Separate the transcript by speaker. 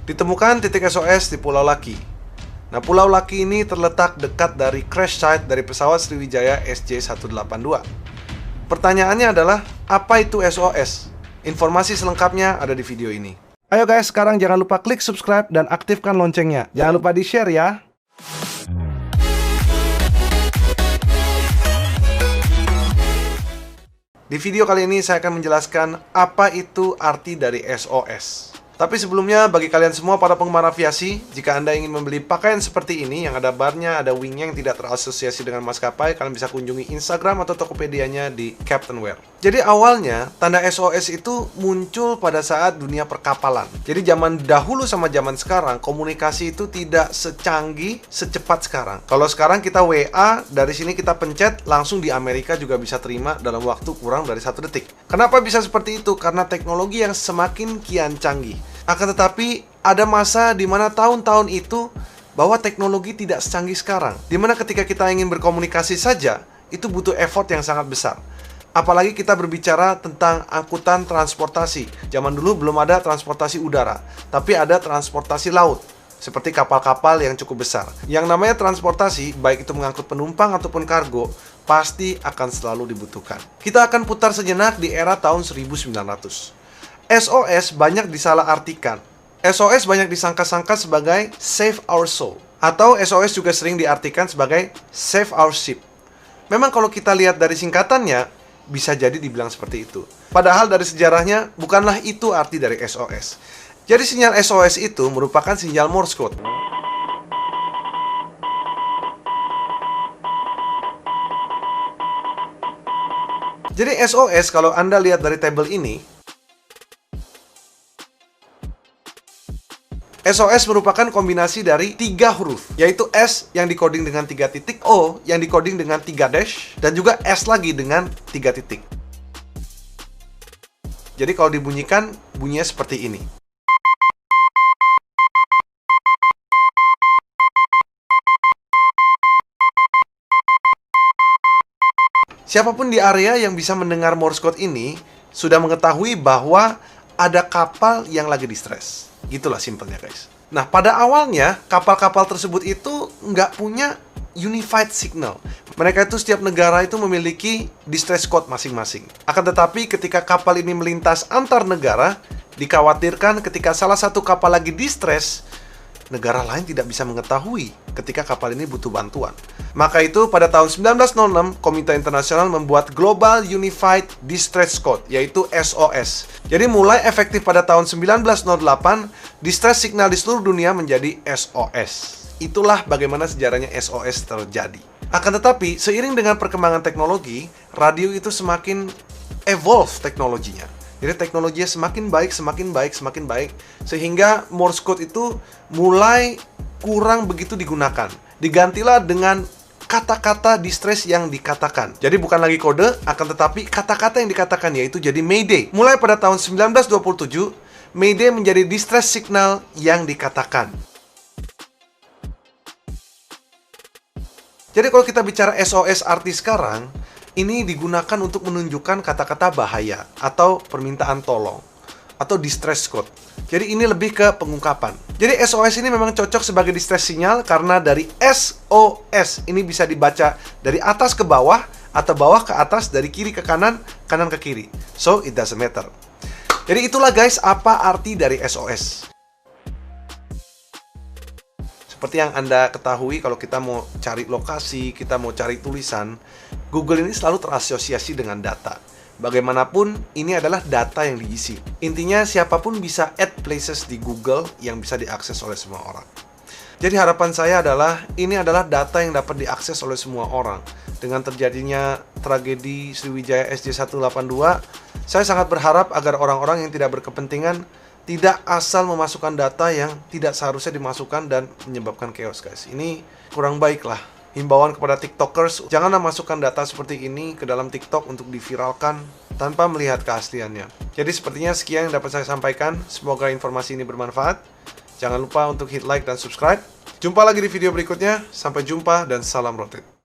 Speaker 1: Ditemukan titik SOS di Pulau Laki. Nah, Pulau Laki ini terletak dekat dari crash site dari pesawat Sriwijaya SJ182. Pertanyaannya adalah, apa itu SOS? Informasi selengkapnya ada di video ini. Ayo guys, sekarang jangan lupa klik subscribe dan aktifkan loncengnya. Jangan lupa di-share ya. Di video kali ini saya akan menjelaskan apa itu arti dari SOS. Tapi sebelumnya, bagi kalian semua para penggemar aviasi, jika Anda ingin membeli pakaian seperti ini yang ada barnya, ada wingnya yang tidak terasosiasi dengan maskapai, kalian bisa kunjungi Instagram atau Tokopedia-nya di Captain Wear. Jadi awalnya, tanda SOS itu muncul pada saat dunia perkapalan. Jadi zaman dahulu sama zaman sekarang, komunikasi itu tidak secanggih, secepat sekarang. Kalau sekarang kita WA, dari sini kita pencet, langsung di Amerika juga bisa terima dalam waktu kurang dari 1 detik. Kenapa bisa seperti itu? Karena teknologi yang semakin kian canggih. Akan tetapi, ada masa di mana tahun-tahun itu bahwa teknologi tidak secanggih sekarang. Di mana ketika kita ingin berkomunikasi saja, itu butuh effort yang sangat besar. Apalagi kita berbicara tentang angkutan transportasi. Zaman dulu belum ada transportasi udara, tapi ada transportasi laut, seperti kapal-kapal yang cukup besar. Yang namanya transportasi, baik itu mengangkut penumpang ataupun kargo, pasti akan selalu dibutuhkan. Kita akan putar sejenak di era tahun 1900. SOS banyak disalahartikan. SOS banyak disangka-sangka sebagai Save Our Soul, atau SOS juga sering diartikan sebagai Save Our Ship. Memang kalau kita lihat dari singkatannya, bisa jadi dibilang seperti itu. Padahal dari sejarahnya, bukanlah itu arti dari SOS. Jadi sinyal SOS itu merupakan sinyal Morse code. Jadi SOS, kalau Anda lihat dari tabel ini, SOS merupakan kombinasi dari 3 huruf, yaitu S yang dikoding dengan 3 titik, O yang dikoding dengan 3 dash, dan juga S lagi dengan 3 titik. Jadi kalau dibunyikan, bunyinya seperti ini. Siapapun di area yang bisa mendengar Morse code ini, sudah mengetahui bahwa ada kapal yang lagi distress. Gitulah simpelnya guys. Nah, pada awalnya kapal-kapal tersebut itu nggak punya unified signal. Mereka itu setiap negara itu memiliki distress code masing-masing. Akan tetapi ketika kapal ini melintas antar negara, dikhawatirkan ketika salah satu kapal lagi distress, negara lain tidak bisa mengetahui ketika kapal ini butuh bantuan. Maka itu pada tahun 1906, Komite Internasional membuat Global Unified Distress Code, yaitu SOS. Jadi mulai efektif pada tahun 1908, distress signal di seluruh dunia menjadi SOS. Itulah bagaimana sejarahnya SOS terjadi. Akan tetapi, seiring dengan perkembangan teknologi, radio itu semakin evolve teknologinya. Jadi teknologinya semakin baik, sehingga Morse code itu mulai kurang begitu digunakan. Digantilah dengan kata-kata distress yang dikatakan. Jadi bukan lagi kode, akan tetapi kata-kata yang dikatakan, yaitu jadi Mayday. Mulai pada tahun 1927, Mayday menjadi distress signal yang dikatakan. Jadi kalau kita bicara SOS arti sekarang, ini digunakan untuk menunjukkan kata-kata bahaya atau permintaan tolong atau distress code. Jadi ini lebih ke pengungkapan. Jadi SOS ini memang cocok sebagai distress sinyal karena dari SOS ini bisa dibaca dari atas ke bawah atau bawah ke atas, dari kiri ke kanan, kanan ke kiri. So it doesn't matter. Jadi itulah guys apa arti dari SOS. Seperti yang Anda ketahui, kalau kita mau cari lokasi, kita mau cari tulisan, Google ini selalu terasosiasi dengan data. Bagaimanapun, ini adalah data yang diisi. Intinya, siapapun bisa add places di Google yang bisa diakses oleh semua orang. Jadi harapan saya adalah, ini adalah data yang dapat diakses oleh semua orang. Dengan terjadinya tragedi Sriwijaya SJ182, saya sangat berharap agar orang-orang yang tidak berkepentingan tidak asal memasukkan data yang tidak seharusnya dimasukkan dan menyebabkan chaos guys. Ini kurang baik lah. Himbauan kepada TikTokers, janganlah masukkan data seperti ini ke dalam TikTok untuk diviralkan tanpa melihat keasliannya. Jadi sepertinya sekian yang dapat saya sampaikan. Semoga informasi ini bermanfaat. Jangan lupa untuk hit like dan subscribe. Jumpa lagi di video berikutnya. Sampai jumpa dan salam rotate.